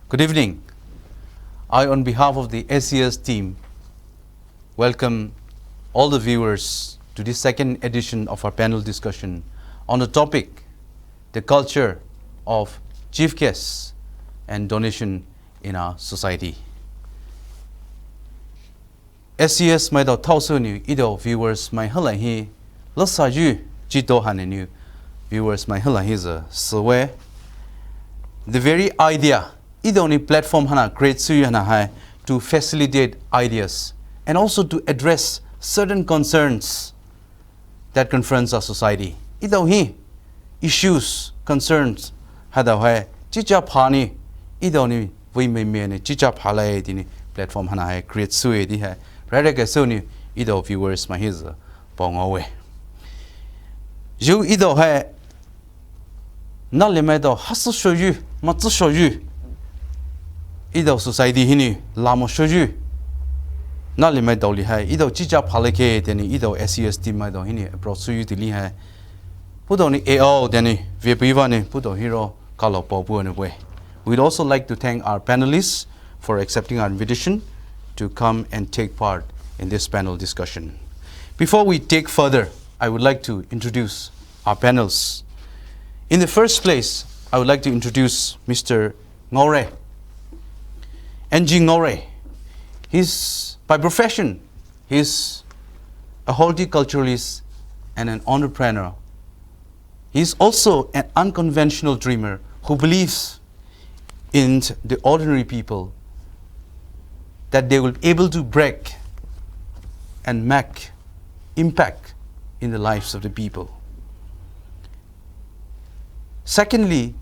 Good evening. I, on behalf of the ACS team, welcome all the viewers to this second edition of our panel discussion on the topic, the culture of chief guests and donation in our society. ACS 咪到透視你呢度 viewers 咪好嚟去，落曬於知道係你 viewers 咪好嚟去就思維。The very idea 呢度你 platform 係 create 出於係 to facilitate ideas and also to address certain concerns that confronts our society. 呢度係 issues concerns 係度係直接爬你呢度你會明明你直接爬嚟啲你 platform 係 create 出於啲係。Right ke so ni ido viewers ma his pong awe ju ido hai na le mai do has sho yu ma zu sho yu ido society hini la mo sho yu na le mai do li hai ido chi cha phale ke de ni ido ACS team mai do hini approach su yu di li hai pu do ni AO de ni vp wa ni pu do hero ka lo po pu ne we. We'd also like to thank our panelists for accepting our invitation to come and take part in this panel discussion. Before we take further, I would like to introduce our panels. In the first place, I would like to introduce Mr. Ngaorai, Ngaorai. He's, by profession, he's a horticulturist and an entrepreneur. He's also an unconventional dreamer who believes in the ordinary people, that they will be able to break and make impact in the lives of the people. Secondly,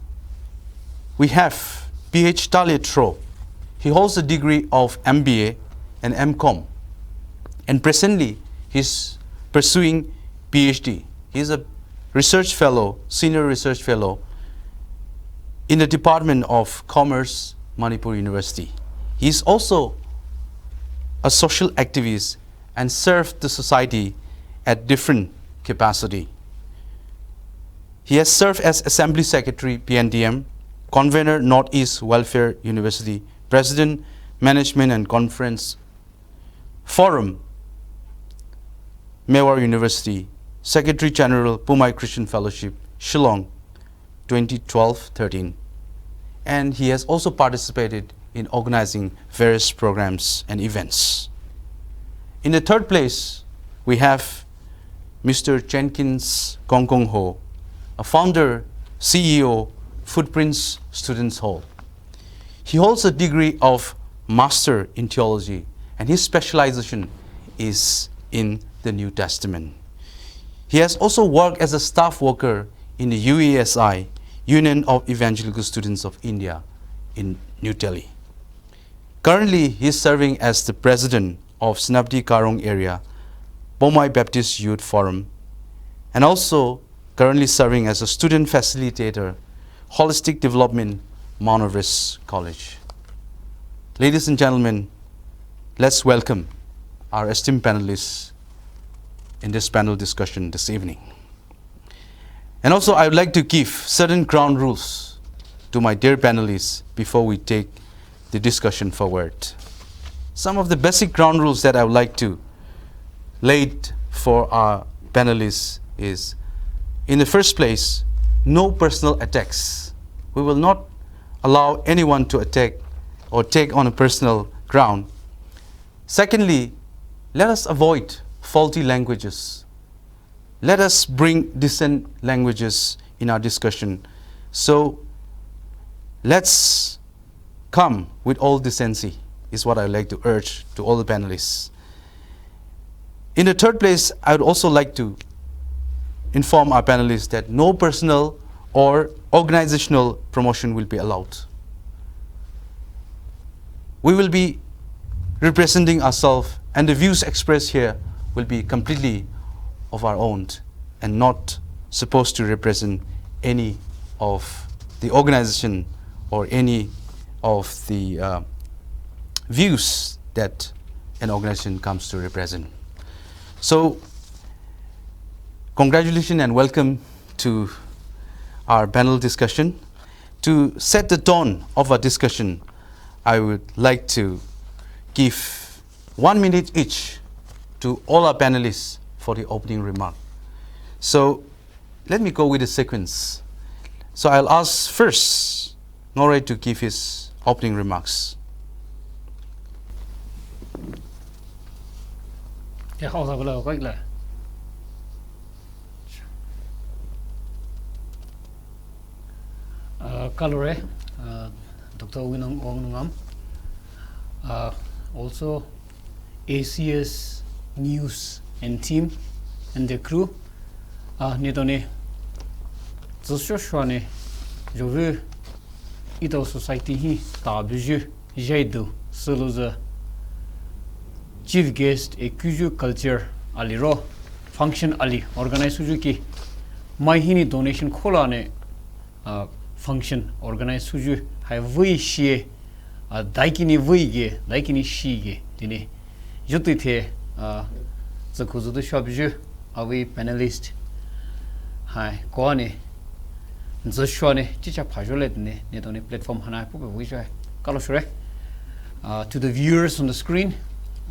we have Thro. He holds a degree of MBA and MCom, and presently he's pursuing PhD. He's a research fellow, senior research fellow in the Department of Commerce, Manipur University. He's also a social activist and served the society at different capacity. He has served as Assembly Secretary, PNDM, Convener, Northeast Welfare University, President, Management and Conference Forum, Mewar University, Secretary General, Pumai Christian Fellowship, Shillong, 2012-13. And he has also participated in organizing various programs and events. In the third place, we have Mr. Jenkins Kongkongho, a founder, CEO, Footprints Students Hall. He holds a degree of Master in Theology, and his specialization is in the New Testament. He has also worked as a staff worker in the UESI, Union of Evangelical Students of India, in New Delhi. Currently, he is serving as the president of Snapdi Karong area, Pomai Baptist Youth Forum, and also currently serving as a student facilitator, Holistic Development, Mount Everest College. Ladies and gentlemen, let's welcome our esteemed panelists in this panel discussion this evening. And also, I would like to give certain ground rules to my dear panelists before we take the discussion forward. Some of the basic ground rules that I would like to lay for our panelists is, in the first place, no personal attacks. We will not allow anyone to attack or take on a personal ground. Secondly, let us avoid faulty languages. Let us bring decent languages in our discussion. So let's come with all decency, is what I would like to urge to all the panelists. In the third place, I would also like to inform our panelists that no personal or organizational promotion will be allowed. We will be representing ourselves, and the views expressed here will be completely of our own and not supposed to represent any of the organization or any of the views that an organization comes to represent. So, congratulations and welcome to our panel discussion. To set the tone of our discussion, I would like to give 1 minute each to all our panelists for the opening remark. So let me go with the sequence. So I'll ask first Ngaorai to give his opening remarks. Ngaorai, Dr. Wungnaongam, also ACS News and team and the crew. Nitone, Zoshwane, Jove, Ito Society, Tabuju, Jaidu, Suluza, Chief Guest, a Kuju Culture, Aliro, Function Ali, Organize Suzuki, Mahini donation Kolane, function, Organize Suju, have we she, Daikini Vige, Daikini Shige, Dine, Jutite, the Kuzu Shabju, are we panelist? Hi, Koane, Zoshwane, Chicha Pajolet, net on a platform Hana, which I Kalosure. To the viewers on the screen,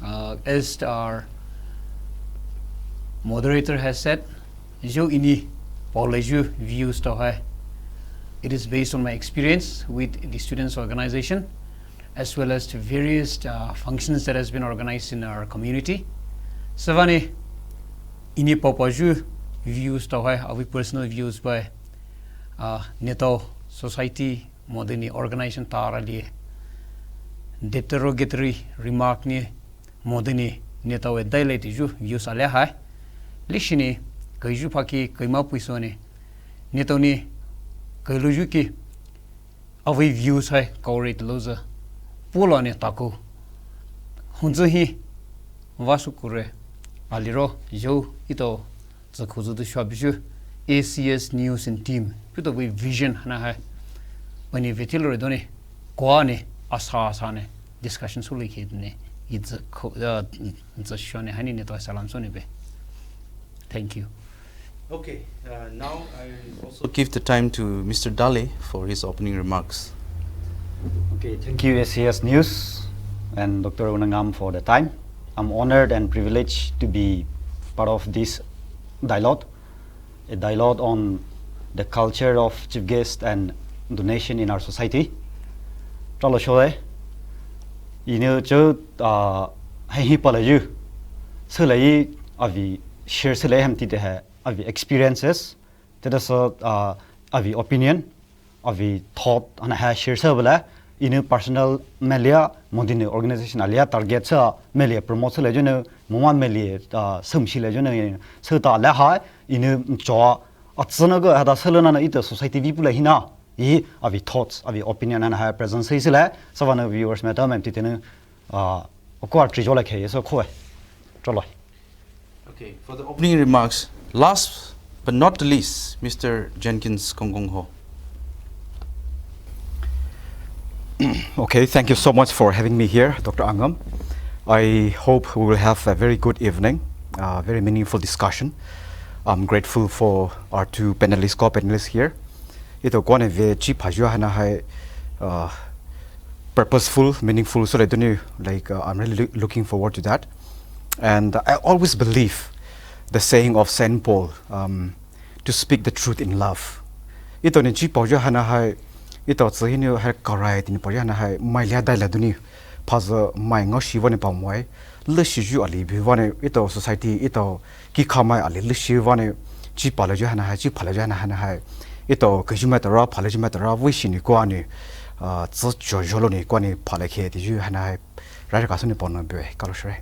as our moderator has said, Jo ini Pauleju views to high. It is based on my experience with the students' organization, as well as the various functions that has been organized in our community. Savane ini Papaju views to high, our personal views by Neto Society, Modern Organization Tarali, derogatory remark ni Modern Neto a dilated views alehai, Lishini, Kajupaki, Kaima Puisone, Netoni, Kalujuki, avi views hai, Kaurate loser, Pulane Taku, Hunzuhi, Vasukure, Aliro, Jo, Ito, Zakuzu the Shabju, ACS News and team, put away vision, Hanaha, when you vetillary done, Guane, Asane, discussions who like it, it's a Shone Haninito Salamsonibe. Thank you. Okay, now I also give the time to Mr. Dale for his opening remarks. Okay, thank you ACS News and Dr. Wungnaongam for the time. I'm honored and privileged to be part of this dialogue, a dialogue on the culture of chief guest and donation in our society. Traloshoe, Hey Palaju, Sulai Avi share Sulahem Tite Avi experiences, Avi opinion, Avi thought and a share server in personal melia, modern organization alia targets melia promotes legend, Moma melia, some she legend, Serta Laha, in a jaw, at Sonago had a Solana eater society people hina, Avi thoughts, Avi opinion and higher presence is la, Savannah viewers madam and Titinu, a quart trijola so coy. Trolloy. Okay, for the opening remarks, last but not the least, Mr. Jenkins Kongkongho. Okay, thank you so much for having me here, Dr. Angam. I hope we will have a very good evening, very meaningful discussion. I'm grateful for our two panelists, co-panelists here. Ito ko na ve cheap hajua na hai purposeful, meaningful. So I don't know, like I'm really looking forward to that. And I always believe the saying of Saint Paul, to speak the truth in love. Ito ni cheap hajua na hai. Ito so hino hai Ngaorai tin po na hai mai lia dai la duni phaz mai ngo shi wone pa moi le shi ju ali bi wone ito society ito ki khamai ali le shi wone chi pa la ju hana hai chi phala ju hana hai ito ke ju ma ta ra phala ju ma ta ra wi shi ni kwa ni zo jo jo lo ni kwa ni phala khe ti ju hana hai ra ka so ni pon na be kalosore.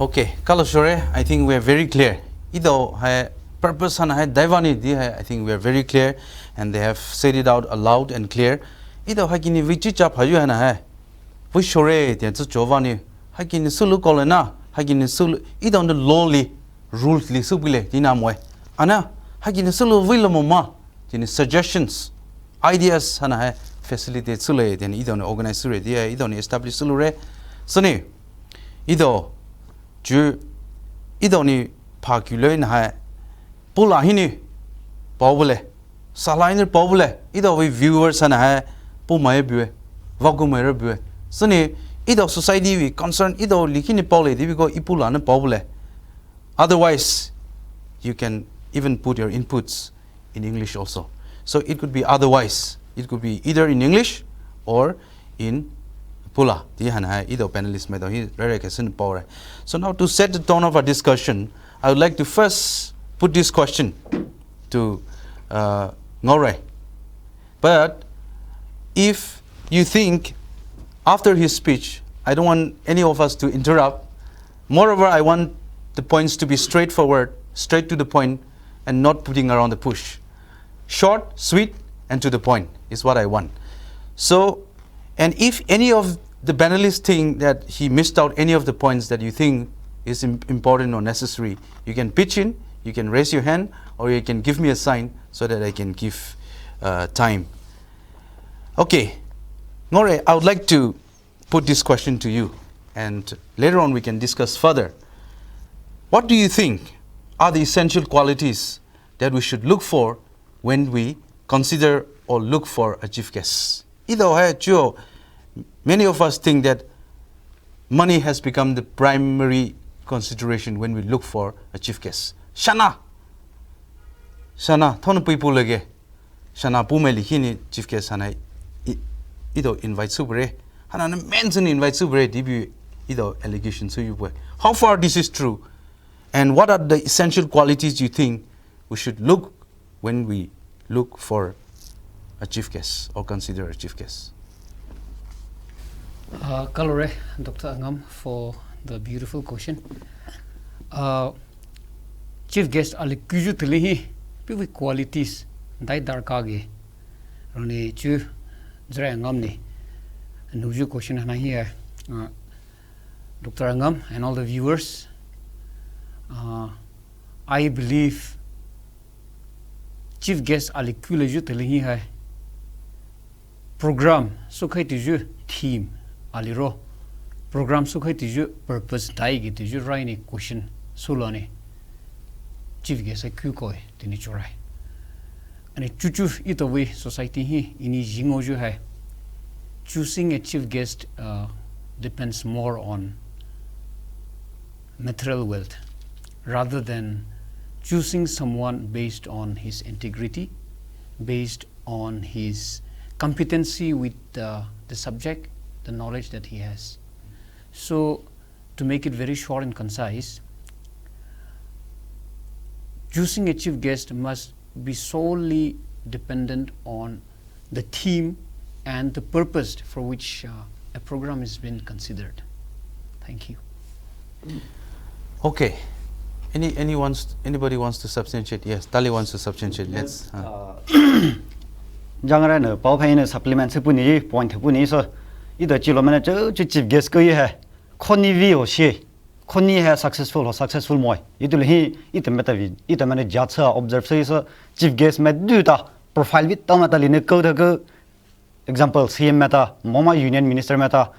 Okay, kalosore, I think we are very clear. Ito hai purpose hana hai daivani di hai, I think we are very clear, and they have said it out aloud and clear. Ito hai kini vichi chap haju hana hai we shore ti zo jovani hai kini sulu kolena hai kini sulu ito on the lowly rules li subile dina moy ana hai kini sulu wilo mama kini suggestions ideas hana hai facilitate sulu then ito on organize sulu di ito on establish sulu re sone ito ju ito ni pakule na hai pula hini pawle salainer pawle ito we viewers hana hai pu mai bue vagumer bu sune ido society we concern ido likini pole dibigo ipula na pawle. Otherwise you can even put your inputs in English also. So it could be otherwise. It could be either in English or in Pula. Either panelist method. So now to set the tone of our discussion, I would like to first put this question to Ngaorai. But if you think after his speech, I don't want any of us to interrupt. Moreover, I want the points to be straightforward, straight to the point, and not putting around the push. Short, sweet, and to the point is what I want. So, and if any of the panelists think that he missed out any of the points that you think is important or necessary, you can pitch in, you can raise your hand, or you can give me a sign so that I can give time. Okay, Ngaorai, I would like to put this question to you, and later on we can discuss further. What do you think are the essential qualities that we should look for when we consider or look for a chief guest? Many of us think that money has become the primary consideration when we look for a chief guest. Shana, thonu people lege. Shana pumeli hini chief guest hana ido invite subre. Hana mention invite subre dibu ido allegation so you. How far this is true? And what are the essential qualities you think we should look when we look for a chief guest or consider a chief guest? Ngaorai, Dr. Ngam, for the beautiful question. Chief guest ali kuju tlihi piwi qualities dai darkage. Rone chu zra ngam ni. Nuju question hana here. Dr. Ngam and all the viewers. I believe chief guest ali kuju tlihi hai. Program sukhai tiju theme aliro program sukhai tiju purpose dai gi tiju raini question sulone chief guest ai ku koi tini chorai ani chuchu itowi society hi ini jingo ju hai. Choosing a chief guest depends more on material wealth rather than choosing someone based on his integrity, based on his competency with the subject, the knowledge that he has. So, to make it very short and concise, choosing a chief guest must be solely dependent on the theme and the purpose for which a program has been considered. Thank you. Okay. Anybody wants to substantiate? Yes, Tali wants to substantiate. Let's. Jangan ada power pain supplement sepuni point sepuni so itu cilo mana chief guest kau ye koni view she koni hai successful moi itu lehi itu mana jatsa observe so chief guest med duta profile bit tama tali ne kau dah example CM meta mama union minister meta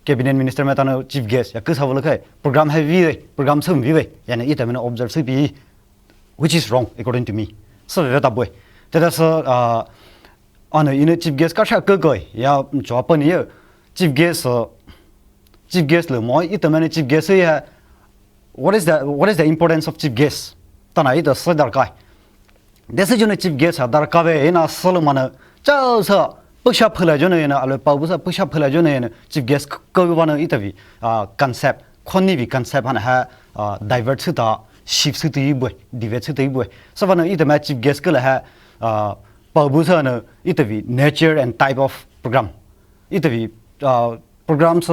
cabinet minister meta no chief guest ya kesah boleh kai program heavy program sem heavy yani itu mana observe sepi which is wrong according to me so kita boy jadi so ini chief guest kasih kegoi ya jawapan dia chief guest le moi itu mana chief guest ya what is the importance of chief guest tanah itu sedar kai desa jone chief guest hadar kawe ina solo mana jauh sa pusha phela jone ina alu pau busa pusha phela jone ina chief guest kau mana itu vi concept koni vi concept hana ha diversity shift itu ibu diversity ibu so mana itu mana chief guest ke lah Pabusana itavi nature and type of program. Itavi programs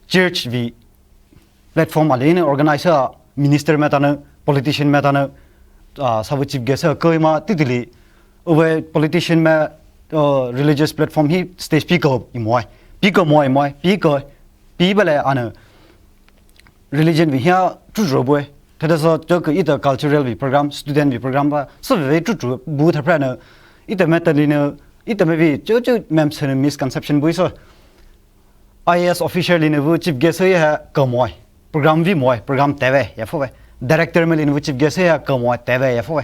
church vi platform alene organizer minister metana politician metana sabu chief guest koi ma titili over politician me religious platform hi stage speaker moi pi bale ana religion vi here tu roboy tada so jok ita cultural vi program student vi program ba so ve tu bu thapra ita metalina ita maybe mem sen misconception buiso IAS official in a chief guest ya kamoi program vi moi program teve ya fo director mel in chief guest ya kamoi teve ya fo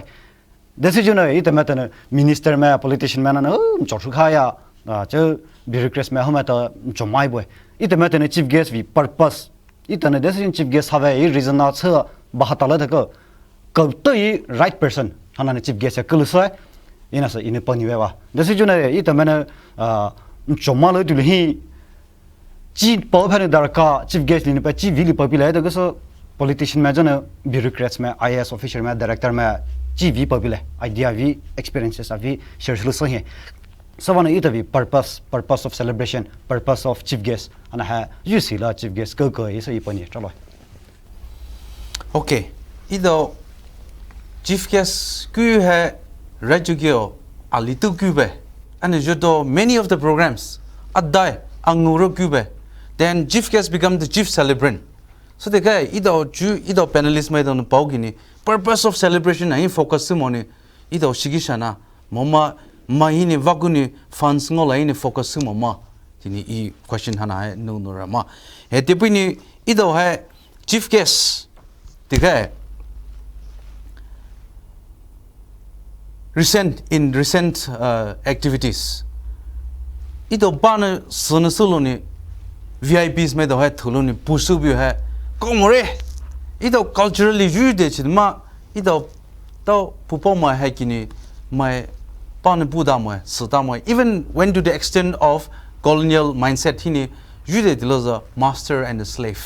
decision ita metana minister me politician man na chochu khaya chứ bureaucrats mà hôm nay ta chọn mai boy ít mà tên chief guest vì purpose ít tên decision chief guest have a reason nào chứ bah ta là cái cầu tới right person hắn là chief guest cái lúc sau ina sa ina pani wa decision này ít mà chọn maiเลยtụi hi chi bảo phải dar ka chief guest ni pa chi vili popular đó cái số politician mà cho bureaucrats mà IAS officer mà director mà chi vi popular idea vi experiences vi share solution he so one it vi purpose of celebration purpose of chief guest and ha you see la chief guest ko is I pani chalo okay ido chief guest ku hai rajugyo alitu kube and jodo many of the programs adai anguro kube then chief guest become the chief celebrant so the guy ido panelist mai don paugini purpose of celebration ai focus mone ido shigishana mama mahini vakuni funds ngolai ni focus mama tini I question hana hai no rama he tipini ido hai chief guest the guy recent activities ido bana sonasuloni VIPs में तो है थुलों ने पुष्टु भी है कौमरे इधर culturally जुड़े चीज़ माँ इधर तो पुपो में है कि नहीं मैं पाने बुदा में सता में even went to the extent of colonial mindset ही नहीं जुड़े दिलो जो master and the slave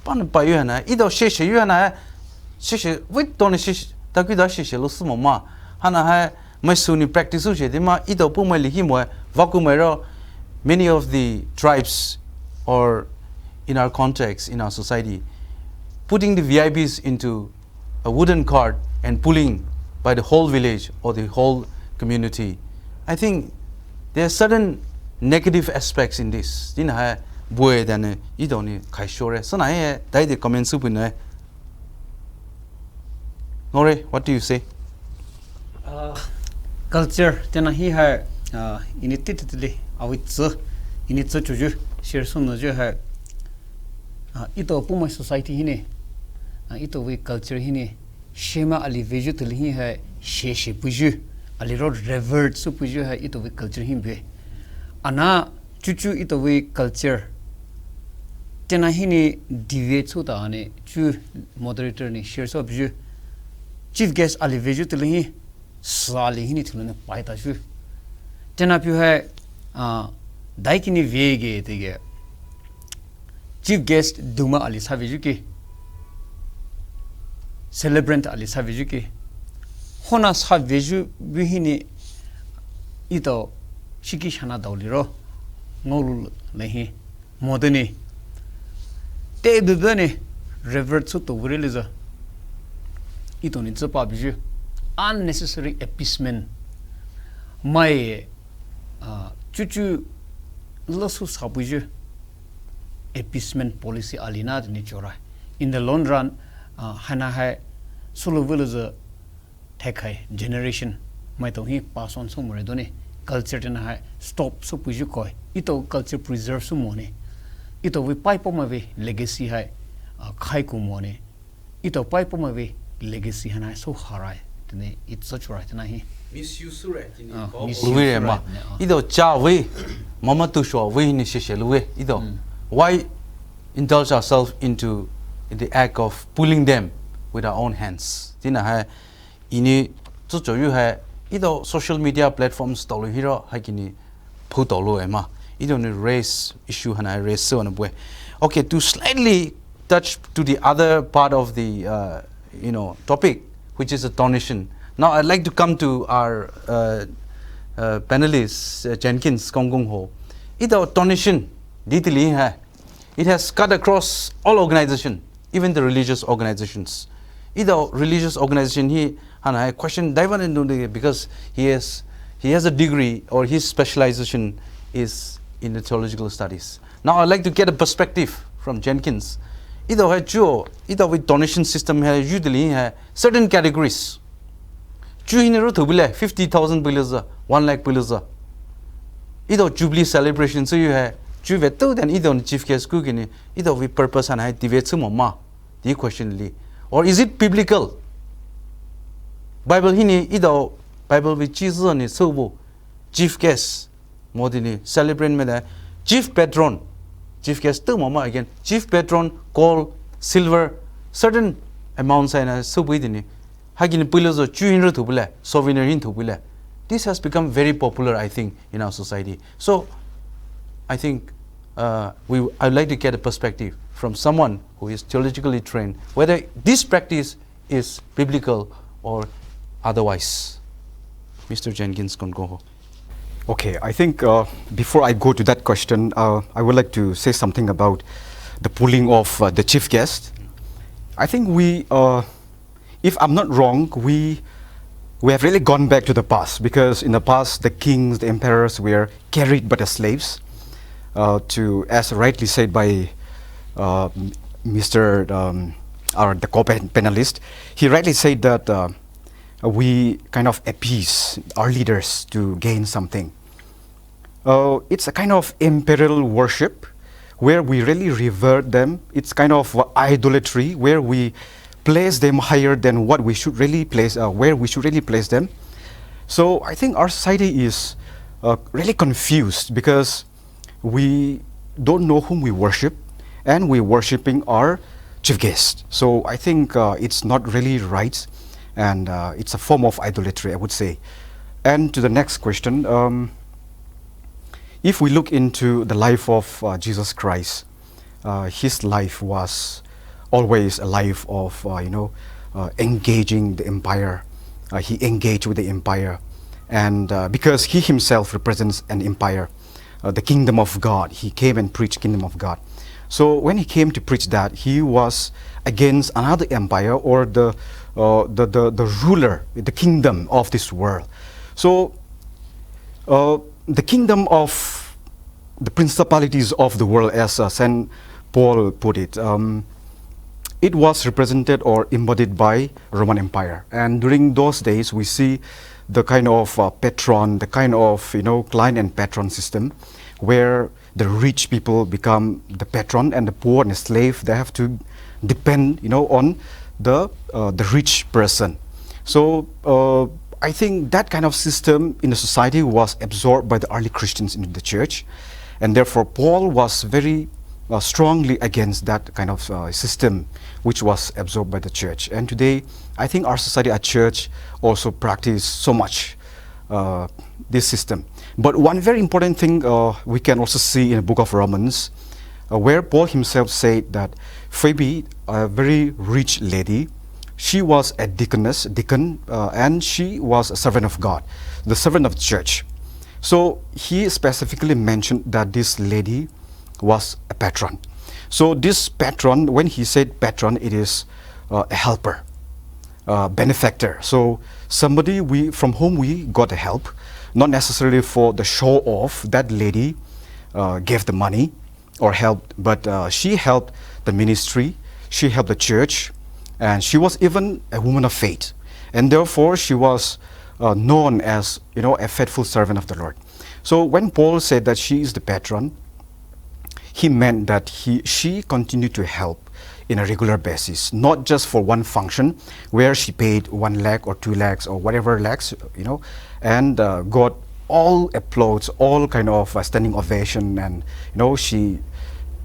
पाने पायु है ना इधर शेष यू है ना शेष वही तो ने शेष ताकि इधर शेष लो सुमो माँ है ना है मैं सुनी practice उसे दी माँ इधर पु मैं लिखी मैं वाकु मैं रो many of the tribes or in our context, in our society, putting the VIPs into a wooden cart and pulling by the whole village or the whole community. I think there are certain negative aspects in this. Dina hai boy dane idoni kai shore. So na hai dai de comment sup ne. Ngaorai, what do you say? Culture tena hi hai inititli awitso initso chuju share sun no jo hai ito puma society hi ne ito we culture hi ne shema ali veju tli hi hai she puju ali road revert su puju hai ito we culture hi be ana chuchu ito we culture tena hi ne deviate su ta ne chu moderator ne share so puju chief guest ali veju tli hi sali hi ne thlu ne pai ta chu tena pyu hai daikini vege tige chief guest duma ali savijuki celebrant ali savijuki hona saviju bihini ito shiki shana dawliro ngolu lehi modeni te dudane revert su to release ito ni tsopa biju unnecessary appeasement my chuchu losu sabuju appeasement policy alina ni chora in the long run hana hai sulu village thekai generation mai to hi pass on somore done culture na hai stop so puju koi ito culture preserve su mone ito we pai poma we legacy hai khai ku mone ito pai poma we legacy hana so harai tene it's such right na hi misuse right ni ma ido cha we mama tu sho we ni sheshelu we ido why indulge ourselves into the act of pulling them with our own hands tina ha ini zu zo yu ha ido social media platforms to lo hiro ha kini phu to lo ma ido ni race issue hana race so na bwe okay to slightly touch to the other part of the topic which is a donation. Now I'd like to come to our panelists, Jenkins, Kongkongho. Ito donation, ditili hai. It has cut across all organizations, even the religious organizations. Ito religious organization he hana question dive because he has a degree or his specialization is in the theological studies. Now I'd like to get a perspective from Jenkins. Ito with donation system hai usually hai certain categories. 50,000 billion, 1 lakh billion. Ido Jubilee celebration so you have Juveto then either on chief guest cooking either with purpose and I debate some ma the question li or is it biblical? Bible hini either Bible with Jesus on it so chief guest modini celebrate me the chief patron, chief guest to mama again, chief patron gold, silver, certain amounts and subwidini. Hagin pilozo chuinro to bula, souvenir in to bula. This has become very popular, I think, in our society. So, I think I'd like to get a perspective from someone who is theologically trained, whether this practice is biblical or otherwise. Mr. Jenkins, Kongkongho. Okay, I think before I go to that question, I would like to say something about the pulling of the chief guest. I think we, if I'm not wrong, we have really gone back to the past, because in the past the kings, the emperors were carried by the slaves to, as rightly said by Mr. The co-panelist, he rightly said that we kind of appease our leaders to gain something. It's a kind of imperial worship where we really revere them. It's kind of idolatry where we place them higher than what we should really place, where we should really place them. So I think our society is really confused because we don't know whom we worship, and we're worshipping our chief guest. So I think it's not really right, and it's a form of idolatry, I would say. And to the next question, if we look into the life of Jesus Christ, his life was always a life of engaging the empire. He engaged with the empire, and because he himself represents an empire, the kingdom of God, he came and preached kingdom of God. So when he came to preach that, he was against another empire, or the ruler, the kingdom of this world. So the kingdom of the principalities of the world, as St. Paul put it, it was represented or embodied by Roman Empire. And during those days, we see the kind of patron, the kind of client and patron system, where the rich people become the patron, and the poor and the slave, they have to depend on the rich person. So I think that kind of system in the society was absorbed by the early Christians into the church, and therefore Paul was very strongly against that kind of system which was absorbed by the church. And today, I think our society, our church, also practice so much this system. But one very important thing we can also see in the book of Romans, where Paul himself said that Phoebe, a very rich lady, she was a deacon, and she was a servant of God, the servant of the church. So he specifically mentioned that this lady was a patron. So this patron, when he said patron, it is a helper, benefactor. So somebody from whom we got a help, not necessarily for the show off. That lady gave the money or helped, but she helped the ministry, she helped the church, and she was even a woman of faith. And therefore she was known as a faithful servant of the Lord. So when Paul said that she is the patron, he meant that she continued to help in a regular basis, not just for one function where she paid 1 lakh or 2 lakhs or whatever lakhs, and got all applause, all kind of standing ovation, and she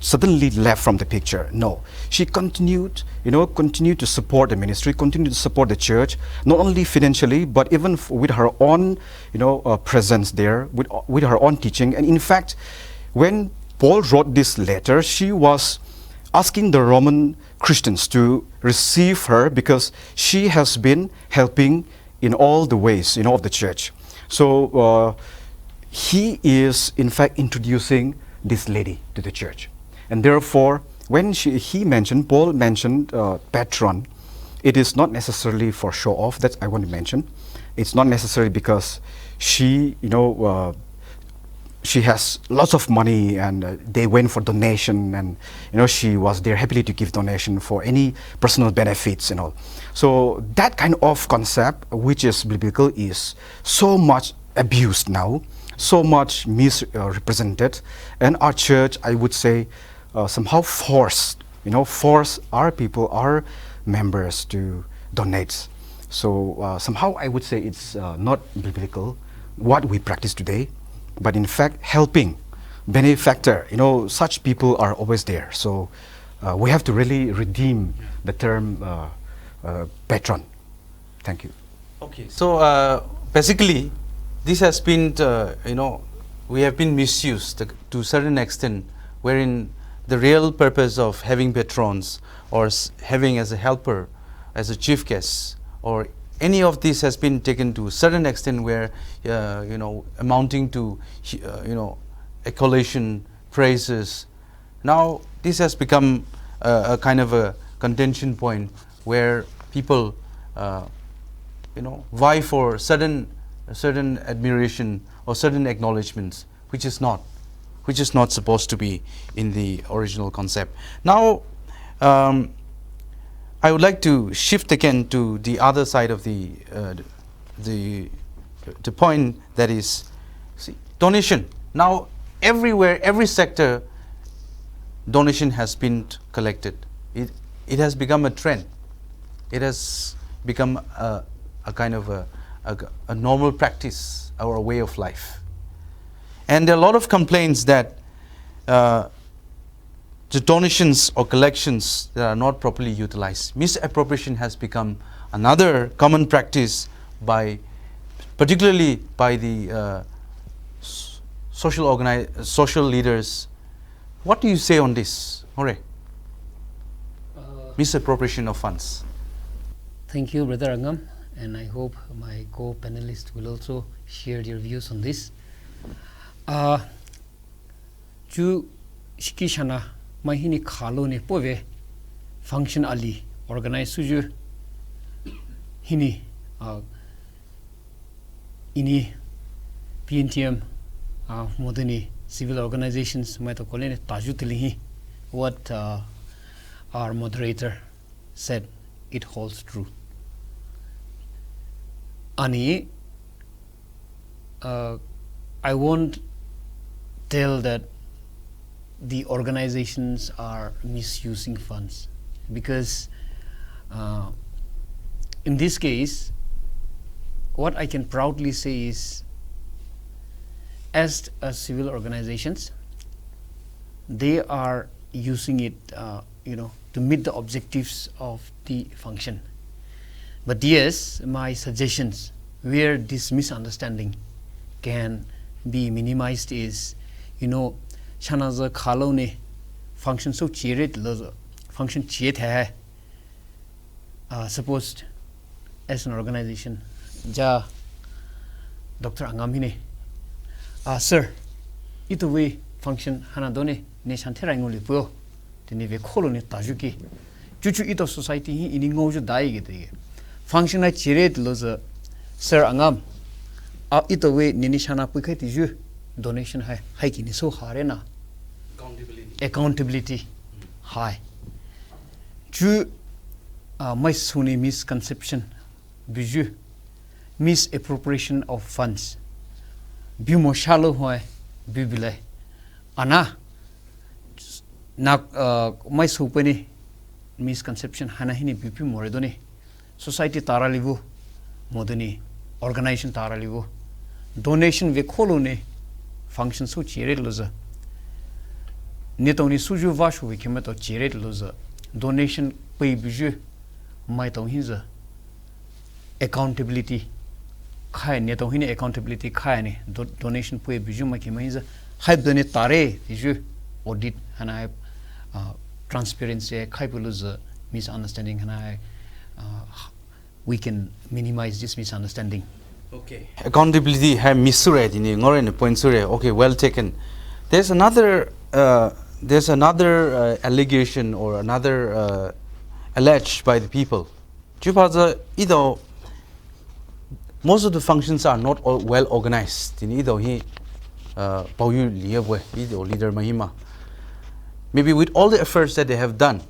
suddenly left from the picture. No, she continued to support the ministry, continued to support the church, not only financially, but even with her own, presence there, with her own teaching. And in fact, when Paul wrote this letter, she was asking the Roman Christians to receive her because she has been helping in all the ways, of the church. So he is in fact introducing this lady to the church. And therefore, when Paul mentioned patron, it is not necessarily for show off. That I want to mention. It's not necessarily because she, she has lots of money and they went for donation, and she was there happily to give donation for any personal benefits and all. So that kind of concept, which is biblical, is so much abused now, so much misrepresented, and our church, I would say, somehow force our people, our members to donate. So somehow I would say it's not biblical what we practice today. but in fact helping, benefactor. Such people are always there. So we have to really redeem the term patron. Thank you. Okay. So basically, this has been, we have been misused to a certain extent, wherein the real purpose of having patrons or having as a helper, as a chief guest, or any of this has been taken to a certain extent where, amounting to, accolation, praises. Now, this has become a kind of a contention point where people, vie for certain admiration or certain acknowledgements, which is not supposed to be in the original concept. Now, I would like to shift again to the other side of the point, that is, donation. Now, everywhere, every sector, donation has been collected. It has become a trend. It has become a kind of a normal practice or a way of life. And there are a lot of complaints that the donations or collections that are not properly utilized. Misappropriation has become another common practice particularly by the social leaders. What do you say on this, Ngaorai? Misappropriation of funds. Thank you, Brother Angam, and I hope my co-panelists will also share their views on this. Ju shikishana mahini khalo ne pove function ali organize suju hini ini PNTM modani civil organizations mai to kolene taju tilihi what our moderator said, it holds true. Ani I won't tell that the organizations are misusing funds, because in this case, what I can proudly say is, as civil organizations, they are using it, to meet the objectives of the function. But yes, my suggestions where this misunderstanding can be minimized is, Shanaza Khalone function so cheered function cheat hai. Supposed as an organization, Ja Dr. Angamine, sir, ito way function Hanadone, Nation Terangoli Po, the Neve colony Tajuki, Chuchu ito society in Ngoju Daigate. Function I cheered loser, Sir Angam, ito way Ninishana Pukati, donation high, hiking is so hard. Accountability high. Ju my Sunni misconception, biju misappropriation of funds. Bimo shallow hoy bibile. Ana na my supeni misconception hanahini bipi moredoni. Society taralivu modani organization taralivu. Donation ve kolone function so cheered loser. Netoni suju vashu wikimeto cheered loser. Donation pay biju my tongiza accountability khai netohini accountability khai ne donation pay biju makimahiza hype done tare biju audit hana transparency khai puluza misunderstanding hana we can minimize this misunderstanding. Okay. Accountability have misread in Ngaorai ne point sure. Okay, well taken. There's another allegation or another alleged by the people. Most of the functions are not well organized. Maybe with all the efforts that they have done,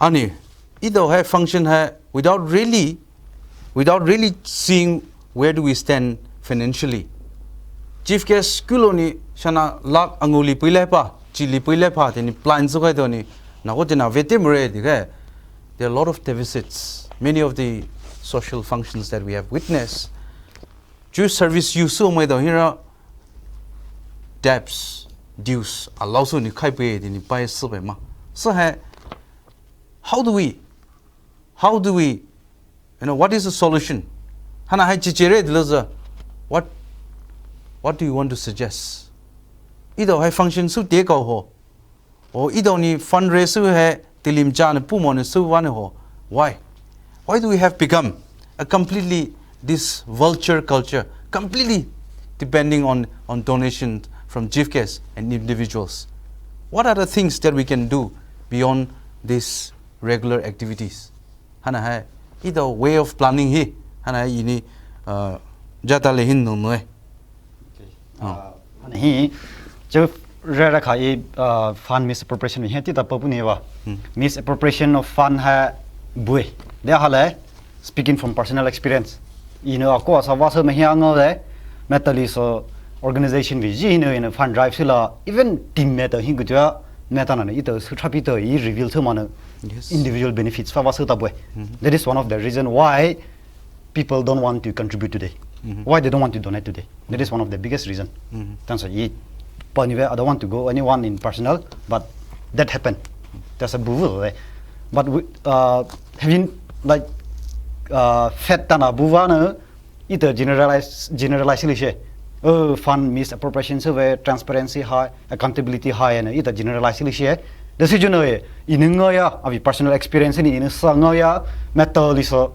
have function without really seeing where do we stand financially. Chief guest kuloni shana lak anguli pilepa chili pilepa teni plan sukai toni nagotina vetimre dige. There are a lot of deficits. Many of the social functions that we have witnessed, Jewish service use so many hira debts, dues, allow so ni kai pay ni pai sube ma. So how do we, what is the solution? Hana hai chichere dilaza, what do you want to suggest? Either hai function su take ho, or either ni fundraise hai tilim jan pumon su one ho. Why? Why do we have become a completely this vulture culture, completely depending on donations from GFKs and individuals? What are the things that we can do beyond these regular activities? Hana hai either way of planning he hana ini jata lehin no noi. He just rare kai fund misappropriation he ti ta papuniwa misappropriation of fund ha bui dia hale speaking from personal experience of course was me here ngole mentally so organization vi ji in fund drive sila even team meta hi gutya meta na ito su thapi to I reveal to man individual benefits fa was ta boy. That is one of the reason why people don't want to contribute today. Why they don't want to donate today. That is one of the biggest reason. Tanso I don't want to go anyone in personal, but that happened. That's a bull. But having like fed tana buvana either generalize fund misappropriation survey, transparency high, accountability high, and either generalize this is in personal experience in Sangaya metal is a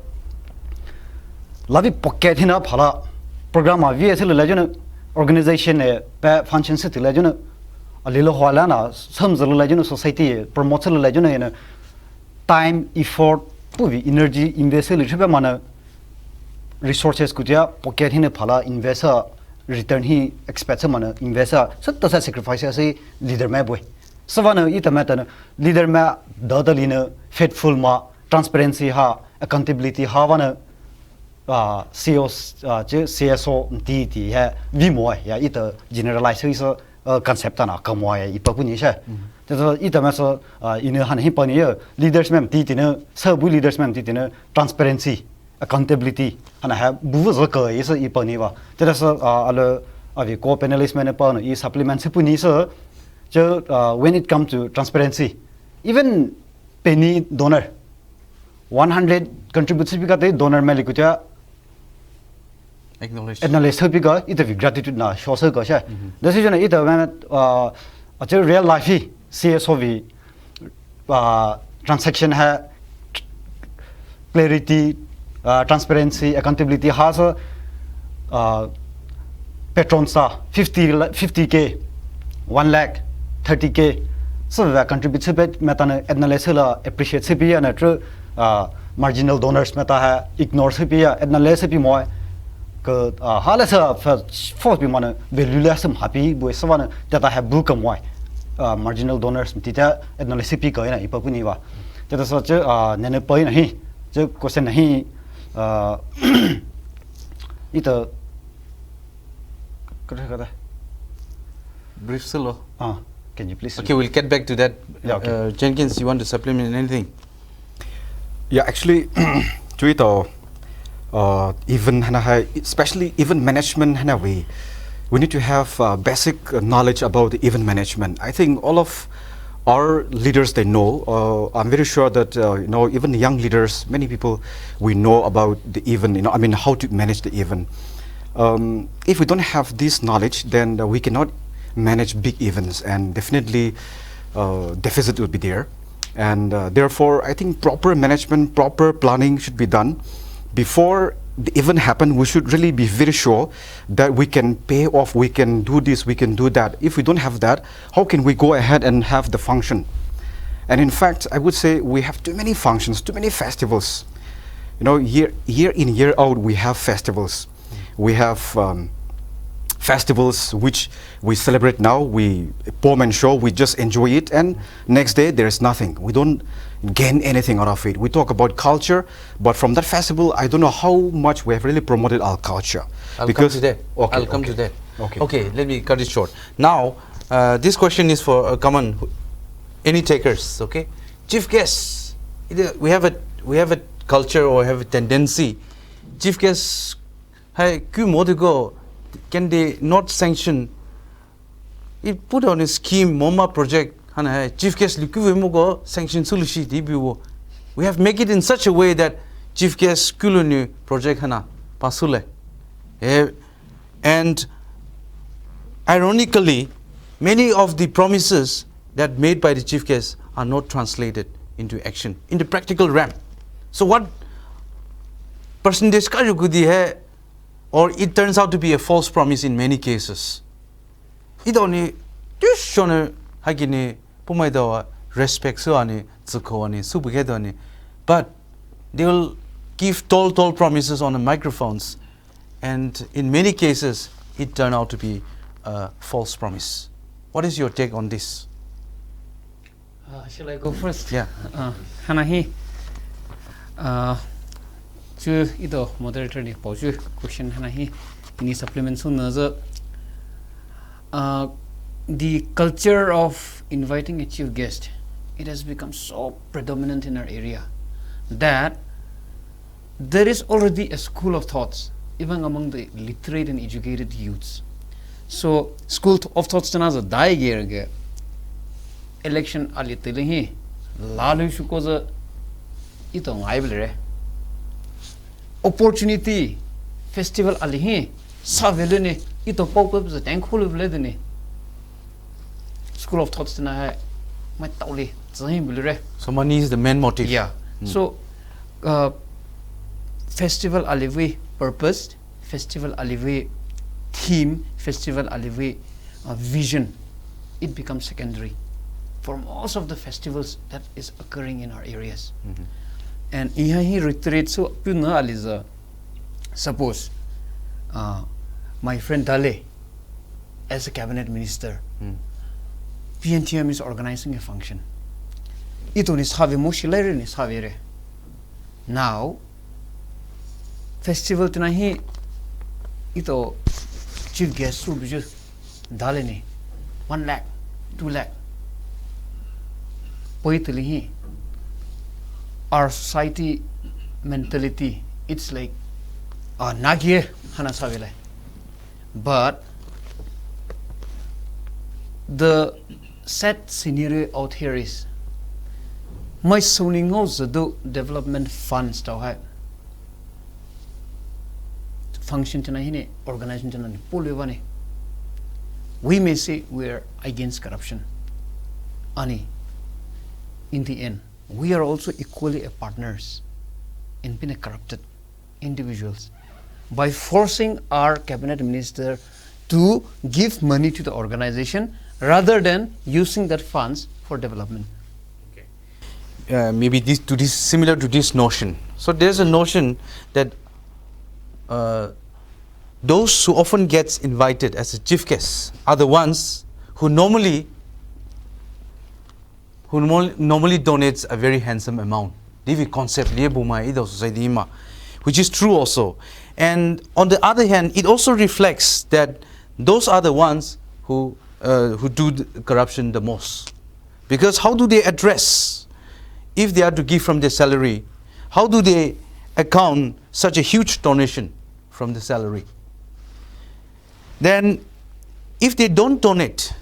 lavi pocket in a pala program of VSL legend organization function city legend a little Holana, some legend society promotes a legend in time, effort, energy, invest resources could pocket in a pala investor return he expects a man investor so does a sacrifice as a leader mabwe. Savannah ita matter leader ma dodalina faithful ma transparency ha accountability ha wana CSO DT ha vimo ya ita generalize is a concept na kamoya ipapuni sha. So ita maso in a hanhipani leaders mem titina serbu leaders mem titina transparency accountability and I have buvaka is a ipaniva. There is a co-panelist man is supplements punisa. When it comes to transparency, even penny donor, 100 contributes because donor malikutia acknowledge because it is gratitude na show so gosh. Decision it a real life CSOV transaction ha clarity, transparency, accountability has a patron sa 50k, 1 lakh. 30k, so that contributes a bit, meta analysis appreciate CP and marginal donors meta ignores CP and less CP more. Halasa first be money, valueless happy with someone that I have book and why marginal donors tita and CP go in Ipapuniva. That is such a Nenepoin he, the question he it brief solo. Can you please? Okay, we'll get back to that. Yeah, okay. Jenkins, you want to supplement anything? Yeah, actually, even especially event management we need to have basic knowledge about the event management. I think all of our leaders they know. I'm very sure that even young leaders, many people we know about the event. How to manage the event. If we don't have this knowledge, then we cannot manage big events, and definitely deficit will be there. And therefore, I think proper management, proper planning should be done. Before the event happen, we should really be very sure that we can pay off, we can do this, we can do that. If we don't have that, how can we go ahead and have the function? And in fact, I would say we have too many functions, too many festivals. Year in, year out, we have festivals. We have festivals which we celebrate now, we perform and show, we just enjoy it, and next day there is nothing. We don't gain anything out of it. We talk about culture, but from that festival, I don't know how much we have really promoted our culture. I'll come to that. Okay, let me cut it short. Now, this question is for common, any takers, okay? Chief guests, we have a culture or have a tendency. Chief guests, can they not sanction it put on a scheme, MoMA project, chief guest sanction solution debut. We have make it in such a way that chief guest kulunu project pasule. And ironically, many of the promises that made by the chief guest are not translated into action in the practical realm. So what percentage ka hai, or it turns out to be a false promise in many cases. It only shone hagini pumaida respect so ani zukoani subugedoni, but they will give tall promises on the microphones, and in many cases it turned out to be a false promise. What is your take on this? Shall I go first? Yeah. Hanahi. To ido moderator ni pauju question hanahi ini supplement soon the culture of inviting a chief guest, it has become so predominant in our area that there is already a school of thoughts even among the literate and educated youths. So school of thoughts tanaza dai gerge election ali telehi lalu shukoza ito ngaible opportunity festival ali hi savelune ito pop-up za thankful bledene school of thoughts tana hai mai tauli zai bilre. So money is the main motive. Yeah. So festival alive purpose, festival alive theme, festival alive vision, it becomes secondary for most of the festivals that is occurring in our areas. And he reiterate so puna aliza suppose my friend Dale as a cabinet minister, PNTM is organizing a function. Ito ni sabi mo sila rin ni sabi re. Now festival tinahi ito chief guest su biju Dale ni 1 lakh 2 lakh poitili our society mentality, it's like nagiye hana savile, but the sad scenario out here is my soning the development funds to have function tonight organization tonight. We may say we are against corruption, ani in the end we are also equally a partners in being a corrupted individuals by forcing our cabinet minister to give money to the organization rather than using that funds for development. Maybe this similar to this notion. So there's a notion that those who often gets invited as a chief guest are the ones who normally donates a very handsome amount. Divi concept which is true also. And on the other hand, it also reflects that those are the ones who do the corruption the most. Because how do they address, if they are to give from their salary, how do they account such a huge donation from the salary? Then, if they don't donate,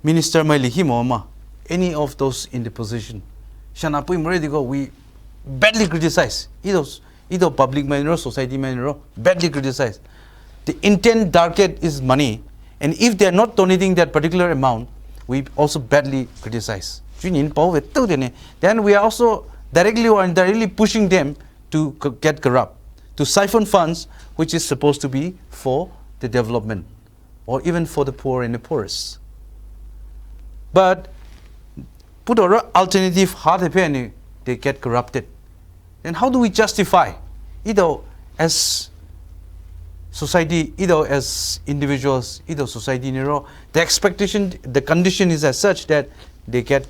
Minister Mailihimoma, any of those in the position, we badly criticize. Either public man or society man or badly criticize. The intent target is money, and if they are not donating that particular amount, we also badly criticize. Then we are also directly or indirectly pushing them to get corrupt, to siphon funds which is supposed to be for the development or even for the poor and the poorest. But put an alternative hard they get corrupted. Then how do we justify, either as society, either as individuals, either society, the expectation, the condition is as such that they get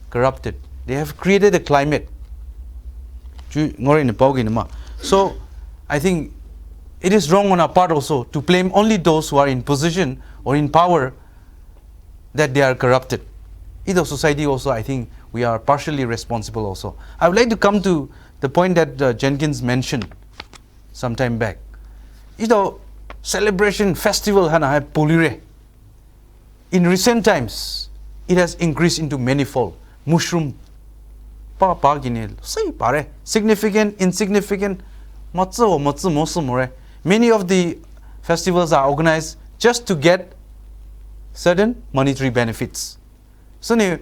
corrupted. They have created a climate. So I think it is wrong on our part also to blame only those who are in position or in power that they are corrupted. Either society also, I think we are partially responsible also. I would like to come to the point that Jenkins mentioned some time back. Celebration, festival, polire. in recent times, it has increased into manifold. Mushroom, significant, insignificant, many of the festivals are organized just to get certain monetary benefits. So,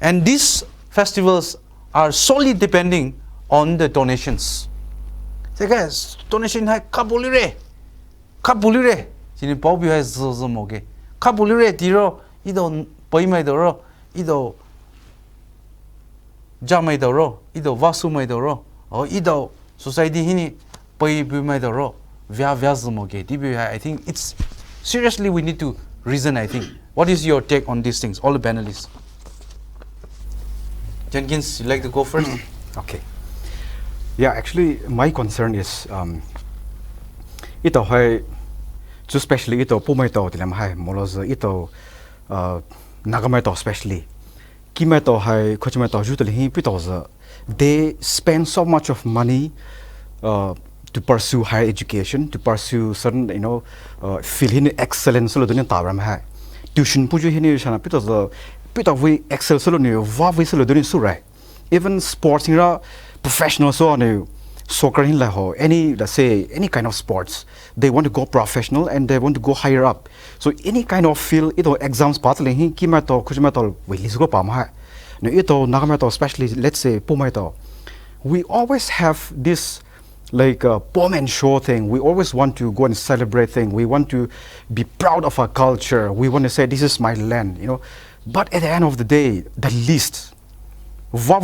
and these festivals are solely depending on the donations. So guys, donation hai kabulire, kabulire. Sini Bob has zozomoge. Kabulire tiro ido poimai doro ido jamai doro ido vasumai doro or ido society hini poimai doro via zomoge. I think it's seriously we need to reason. I think. What is your take on these things, all the panelists? Jenkins, you like to go first? Okay. Yeah, actually, my concern is ito hai, especially ito pumaito tilam hai molos ito nagamaito especially kimaito hai kochimaito jutali pitoza they spend so much of money to pursue higher education, to pursue certain feel hini excellence solo dunia tabram hai tuition puju hini shana pitoza we excel solo ni we solo dunia surai even sports nira professional so on soccer in Lahore, let's say any kind of sports, they want to go professional and they want to go higher up. So any kind of field, ito exams partly hi kimato kujimato we lisgo pamha. No ito nagamato especially let's say pumaito. We always have this like pomp and show thing. We always want to go and celebrate thing. We want to be proud of our culture. We want to say this is my land, But at the end of the day, the least. So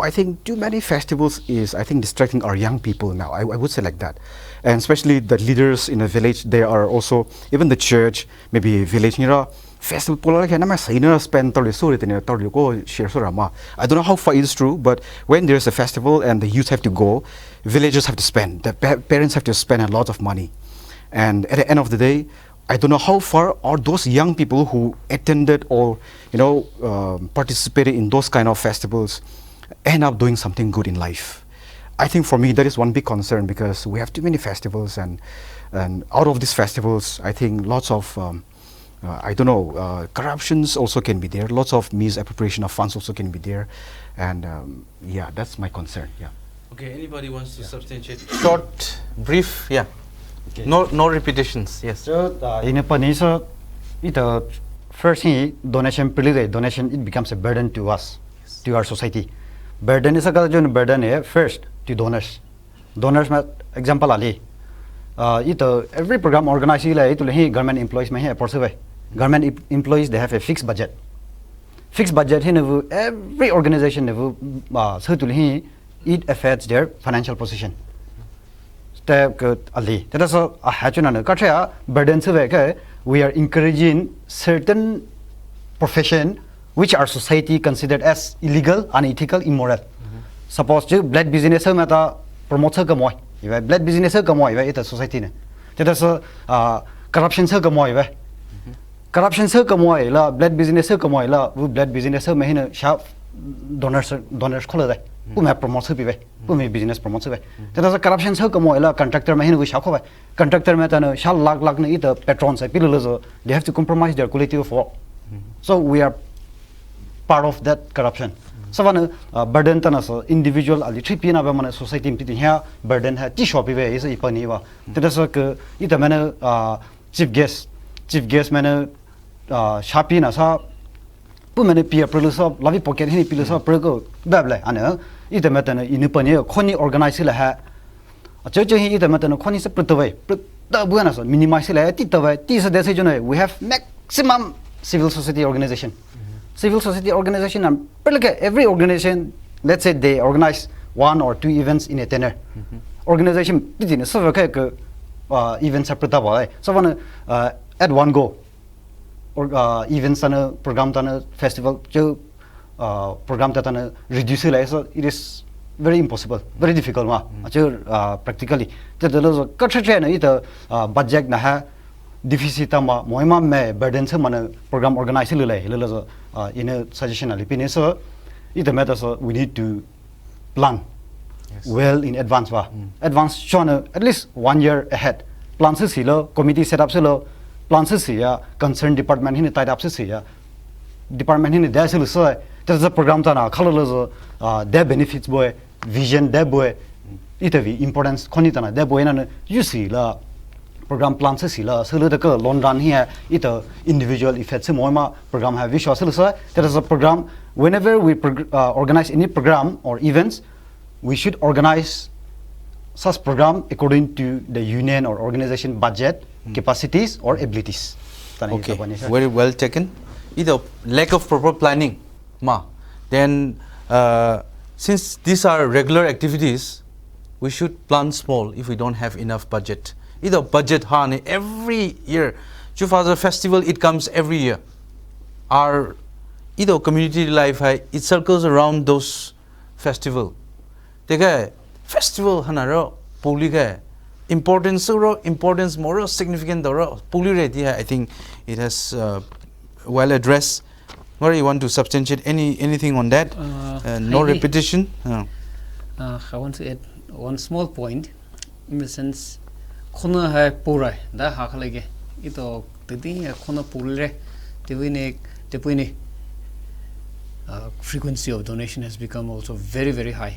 I think too many festivals is distracting our young people now. I would say like that, and especially the leaders in a village. They are also even the church, maybe village festival. I don't know how far it is true, but when there is a festival and the youth have to go, villagers have to spend. The parents have to spend a lot of money, and at the end of the day, I don't know how far are those young people who attended or participated in those kind of festivals end up doing something good in life. I think for me that is one big concern because we have too many festivals and out of these festivals I think lots of corruptions also can be there. Lots of misappropriation of funds also can be there, and yeah, that's my concern. Yeah. Okay. Anybody wants to substantiate? Short, brief. Yeah. Okay. No repetitions. Yes. So in Japanese, first thing donation it becomes a burden to us, yes, to our society. Burden is a burden first to donors. Donors, example ali. Every program organized government employees government employees they have a fixed budget. Fixed budget every organization it affects their financial position. That is a burden. We are encouraging certain profession which our society considered as illegal, unethical, immoral. Suppose blood business promotes blood business it society. That is corruption corruption blood business blood business donors promotes business promotes that is a corruption contractor contractor patrons they have to compromise their quality of work. So we are part of that corruption. So burden individual society burden that is chief guest shapi na many peer producer lavi pocket hini pilusa pergo bable ana ite metana inupani khoni organize la ha church hi ite metana khoni se prutawai prutta buana so minimize la ti tawai ti se desi jone we have maximum civil society organization. Civil society organization and every organization, let's say they organize 1 or 2 events in a tenor. Organization so events are prutawai so at one go or events and program and festival program that reduce so it is very impossible, very difficult practically the budget na deficit moima me burden se man program organize in a suggestion alipine so it matters we need to plan, yes, well in advance advance shown at least 1 year ahead plan se silo committee set up silo plan se ya concern department hin tai dap se ya department hin da se so there's a program ta na khalo lo their benefits boy vision their boy itavi importance khoni ta na their boy na you see la program plan se sila selu de ko london here ita individual effect se moima program have we show so there is a program whenever we organize any program or events we should organize such program according to the union or organization budget capacities or abilities. Okay, very well taken. Either lack of proper planning then since these are regular activities we should plan small if we don't have enough budget. Either budget every year. Chufaza festival it comes every year. Our either community life it circles around those festival. Teka festival hanaro public importance more significant I think it has well addressed. What you want to substantiate anything on that? No repetition. I want to add one small point in the sense khona hai pura da hakalege ito tedi khona pulre tewine frequency of donation has become also very high.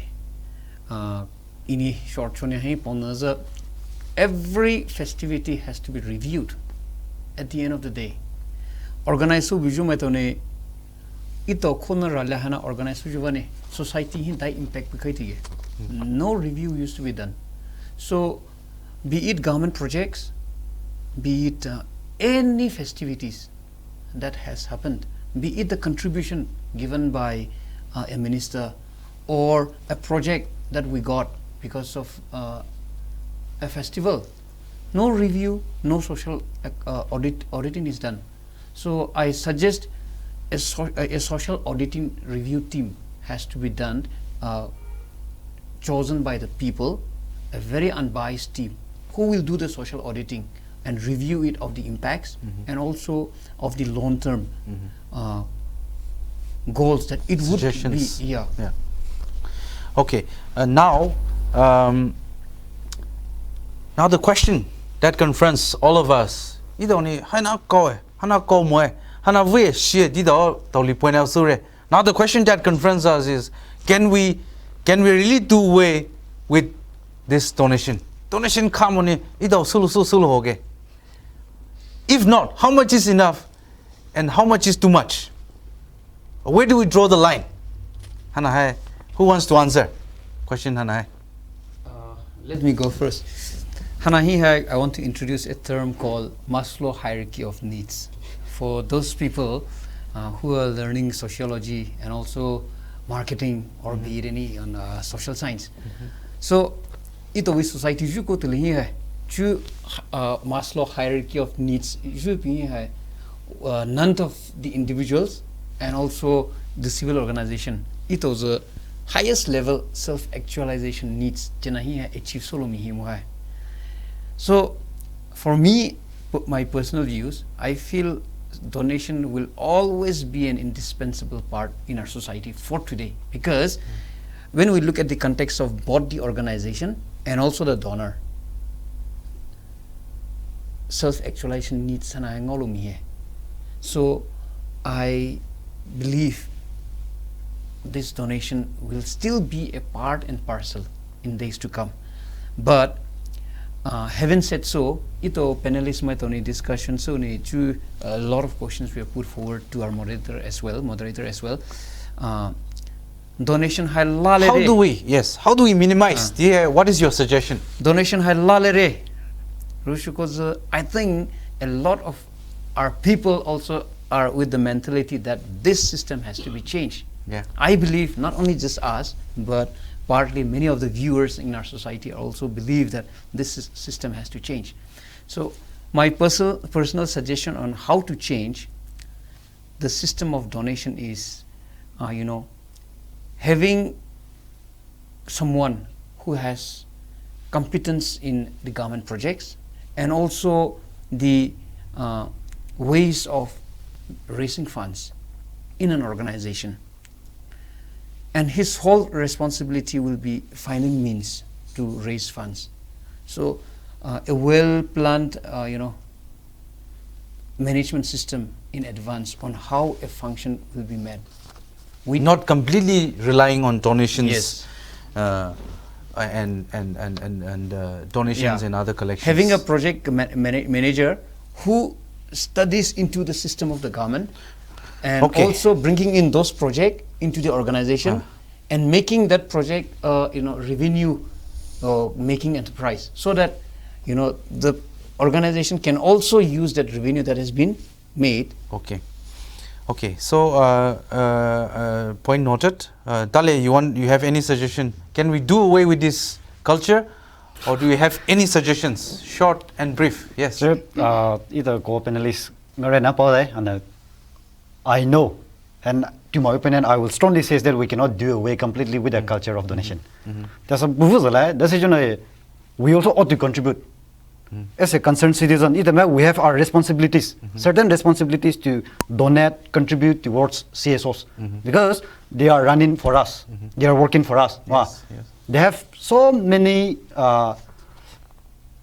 Ini short chone hai ponaza every festivity has to be reviewed at the end of the day. Organize so biju metone ito khona rala hana organize juvane society hin dai impact bikaiti no review used to be done. So be it government projects, be it any festivities that has happened, be it the contribution given by a minister or a project that we got because of a festival, no review, no social auditing is done. So I suggest a social auditing review team has to be done, chosen by the people, a very unbiased team who will do the social auditing and review it of the impacts and also of the long-term goals that it would be. Yeah. Okay. Now the question that confronts all of us. Now the question that confronts us is, can we really do away with this donation? Donation come on it. If not, how much is enough and how much is too much? Where do we draw the line? Who wants to answer? Question Hanai. Let me go first. Hanahi, I want to introduce a term called Maslow hierarchy of needs. For those people who are learning sociology and also marketing or be it any on social science. So, ito with society you go to Maslow hierarchy of needs none of the individuals and also the civil organization. It was the highest level self-actualization needs achieve solo mi. So for me, my personal views, I feel donation will always be an indispensable part in our society for today, because when we look at the context of both the organization and also the donor, self-actualization needs. So I believe this donation will still be a part and parcel in days to come. But having said so, ito panelists might only discussion so a lot of questions we have put forward to our moderator as well. Donation halal. How do we minimize? What is your suggestion? Donation halal. Because I think a lot of our people also are with the mentality that this system has to be changed. I believe not only just us, but partly many of the viewers in our society also believe that this system has to change. So my personal suggestion on how to change the system of donation is, having someone who has competence in the government projects and also the ways of raising funds in an organization. And his whole responsibility will be finding means to raise funds. So a well-planned, management system in advance on how a function will be made. We not completely relying on donations. Yes. And donations and other collections. Having a project manager who studies into the system of the government and also bringing in those projects into the organization and making that project revenue making enterprise, so that the organization can also use that revenue that has been made. Okay, so point noted. Dale, you have any suggestion? Can we do away with this culture, or do you have any suggestions? Short and brief. Yes. Sir, either co-panelists, and I know, and to my opinion, I will strongly say that we cannot do away completely with the culture of donation. There's a decision. We also ought to contribute. As a concerned citizen, we have our responsibilities, certain responsibilities to donate, contribute towards CSOs, because they are running for us, they are working for us. Yes. They have so many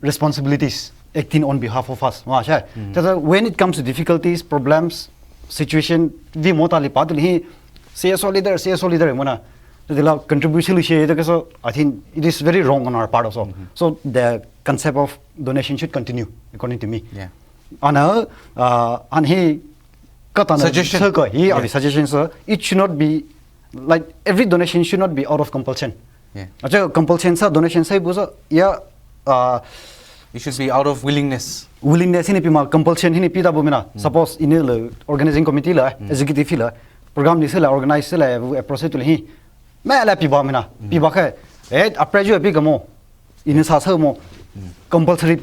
responsibilities acting on behalf of us. When it comes to difficulties, problems, situation, we motali padli CSO leader, the contribution, I think it is very wrong on our part also. So the concept of donation should continue, according to me. Yeah. And he got on suggestion. Suggestions. It should not be like every donation should not be out of compulsion. Yeah. Compulsion donation it should be out of willingness. Willingness compulsion suppose in the organizing committee executive program organize process compulsory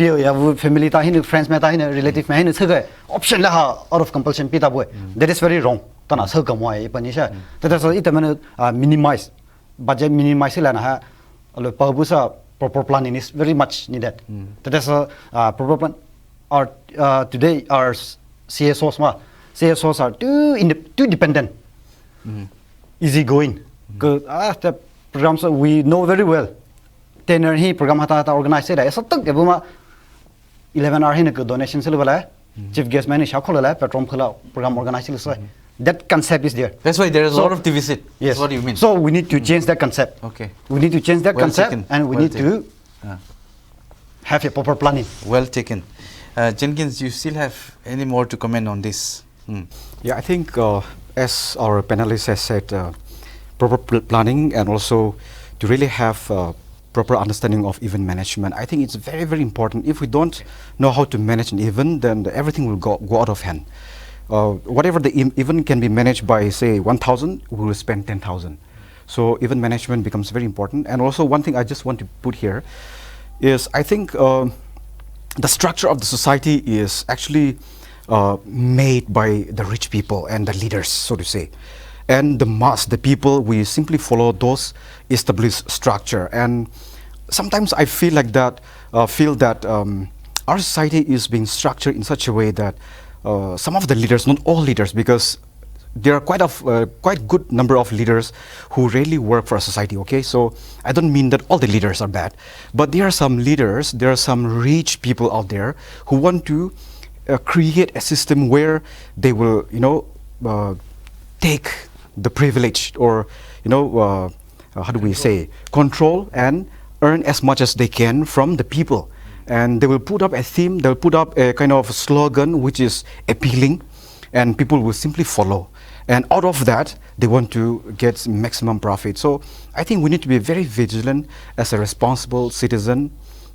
family friends relative option out of compulsion that is very wrong. That is minimize budget, minimize proper planning is very much needed. That is proper plan. Today our CSOs are too dependent, easy going. The programs we know very well. Tenor he program organized 11 hour donation chief guest man patron program organized. That concept is there. That's why there is a lot of deficit. Yes. That's what you mean. So we need to change that concept. Okay. We need to change that concept taken. and we need to have a proper planning. Well taken. Jenkins, you still have any more to comment on this? Yeah, I think as our panelist has said, proper planning and also to really have proper understanding of event management. I think it's very, very important. If we don't know how to manage an event, then everything will go out of hand. Whatever the event can be managed by, say, 1,000, we will spend 10,000. So event management becomes very important. And also one thing I just want to put here is I think the structure of the society is actually made by the rich people and the leaders, so to say. And the mass, the people, we simply follow those established structure. And sometimes I feel like that, our society is being structured in such a way that some of the leaders, not all leaders, because there are quite good number of leaders who really work for a society. Okay, so I don't mean that all the leaders are bad, but there are some leaders, there are some rich people out there who want to create a system where they will, take the privilege or, how do we say, control and earn as much as they can from the people. And they will put up a theme, they'll put up a kind of slogan which is appealing, and people will simply follow. And out of that, they want to get maximum profit. So I think we need to be very vigilant as a responsible citizen.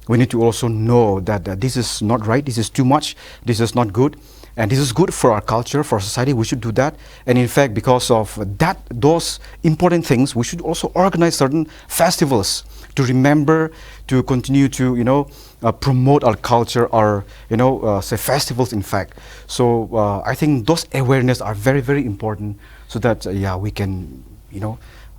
We need to also know that this is not right, this is too much, this is not good, and this is good for our culture, for society. We should do that. And in fact, because of that, those important things, we should also organize certain festivals to remember, to continue to, promote our culture, our, say festivals, in fact. So I think those awareness are very, very important so that, we can,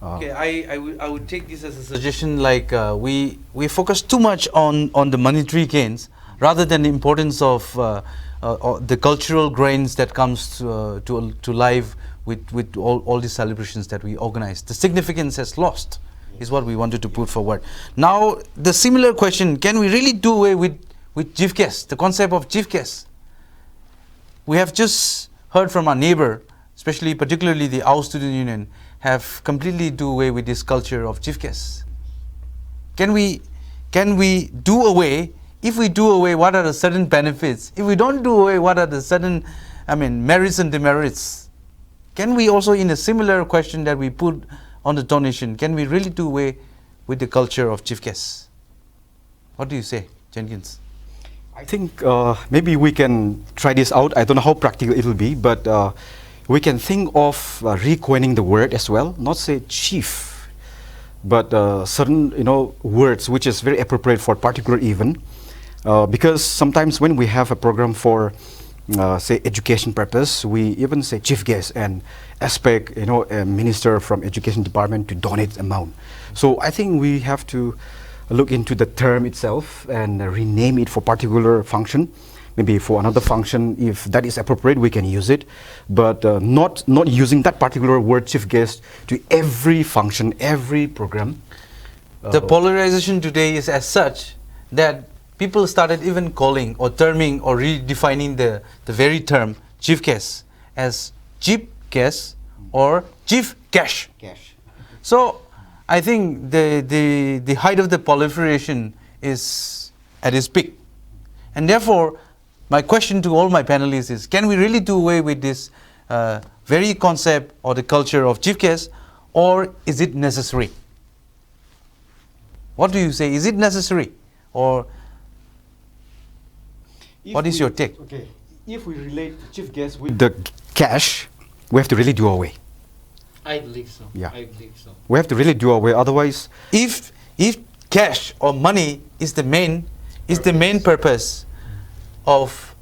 Okay, I would take this as a suggestion, like we focus too much on the monetary gains rather than the importance of the cultural grains that comes to life with all these celebrations that we organize. The significance has lost, is what we wanted to put forward. Now, the similar question, can we really do away with chief guest, the concept of chief guest? we have just heard from our neighbor, especially particularly the Our Student Union, have completely do away with this culture of chief guest. Can we do away? If we do away, what are the certain benefits? If we don't do away, what are the certain, merits and demerits? Can we also, in a similar question that we put on the donation, can we really do away with the culture of chief guests? What do you say, Jenkins? I think maybe we can try this out. I don't know how practical it will be, but we can think of recoining the word as well. Not say chief, but certain words which is very appropriate for particular event. Because sometimes when we have a program for say education purpose, we even say chief guest and expect a minister from education department to donate amount. So I think we have to look into the term itself and rename it for particular function. Maybe for another function, if that is appropriate, we can use it, but not using that particular word chief guest to every function, every program. The polarization today is as such that people started even calling or terming or redefining the very term chief guest as cheap guest or chief cash. So I think the height of the proliferation is at its peak, and therefore my question to all my panelists is, can we really do away with this very concept or the culture of chief guest, or is it necessary? What do you say? Is it necessary, or what is your take? Okay, if we relate chief guest with the cash, we have to really do away. I believe so. Yeah. I believe so. We have to really do away. Otherwise, If cash or money is the main purpose of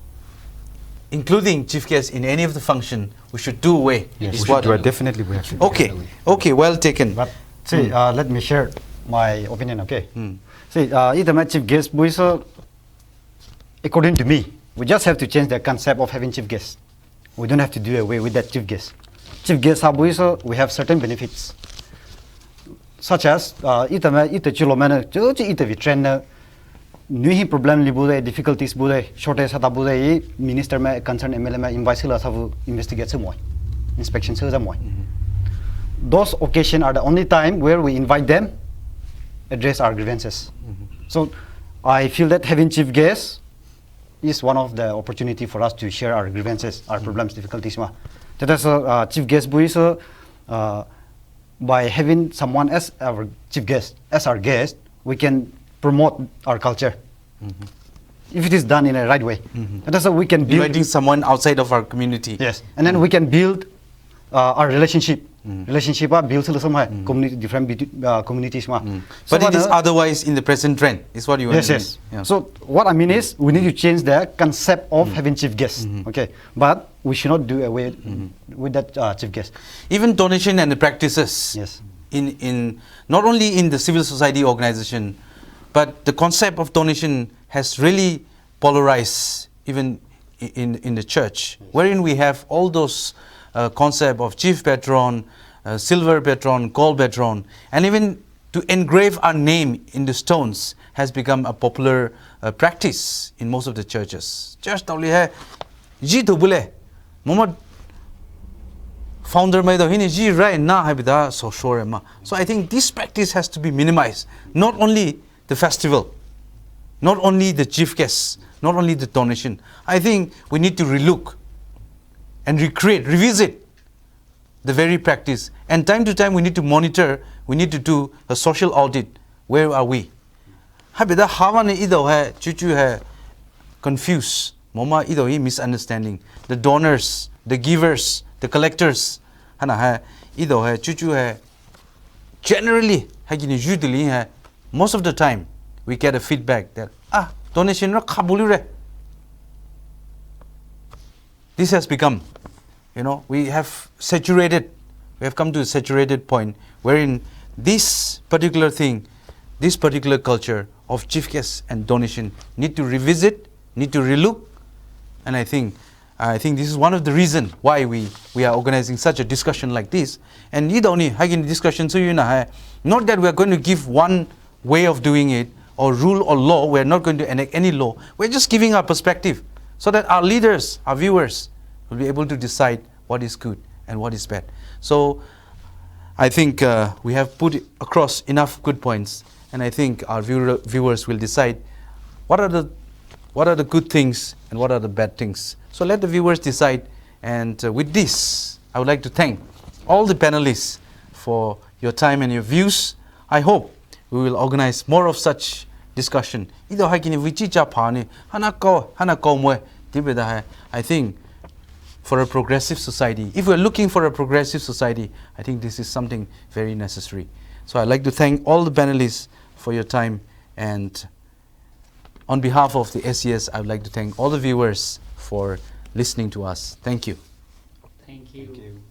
including chief guest in any of the function, we should do away. yes, is we what- should do it. Definitely we have to. Okay, well taken. But see, let me share my opinion, okay? Hmm. See, chief guest, according to me, we just have to change the concept of having chief guest. We don't have to do away with that chief guest. Chief guest, we have certain benefits, such as trainer, new problem difficulties shortage minister concerned MLM invite investigate inspection. Those occasions are the only time where we invite them address our grievances. So I feel that having chief guests is one of the opportunity for us to share our grievances, our problems, difficulties. That is chief guest by having someone as our chief guest, as our guest, we can promote our culture. If it is done in a right way. That is we can build Inviting someone outside of our community. yes, and then we can build our relationship. Relationship build community different communities. But it is otherwise in the present trend, is what you want Yes, to yes. mean. Yeah. So what I mean is we need to change the concept of having chief guests. Okay, but we should not do away with that chief guest. Even donation and the practices Yes. in not only in the civil society organization, but the concept of donation has really polarized even in the church, wherein we have all those concept of chief patron, silver patron, gold patron, and even to engrave our name in the stones has become a popular practice in most of the churches. Church tawli hai ji to bule Muhammad founder mai do hini ji rai na habida so sure ma. So I think this practice has to be minimized. Not only the festival, not only the chief guests, not only the donation. I think we need to relook and recreate, revisit the very practice. And time to time we need to monitor, we need to do a social audit. Where are we? Habida hawane ido hai, chuchu hai, confused. Moma ido hi misunderstanding. The donors, the givers, the collectors, hana hai, ido hai, chuchu hai. Generally, usually hai, most of the time we get a feedback that donation ra khabulu re. This has become, we have come to a saturated point wherein this particular thing, this particular culture of chief guests and donation need to revisit, need to relook, and I think this is one of the reasons why we are organizing such a discussion like this. And discussion, so not that we are going to give one way of doing it or rule or law. We are not going to enact any law. We're just giving our perspective so that our leaders, our viewers, will be able to decide what is good and what is bad. So I think we have put across enough good points, and I think our viewers will decide what are the good things and what are the bad things. So let the viewers decide. And with this, I would like to thank all the panelists for your time and your views. I hope we will organize more of such discussion. I think for a progressive society, if we're looking for a progressive society, I think this is something very necessary. So I'd like to thank all the panelists for your time, and on behalf of the ACS, I would like to thank all the viewers for listening to us. Thank you. Thank you. Thank you.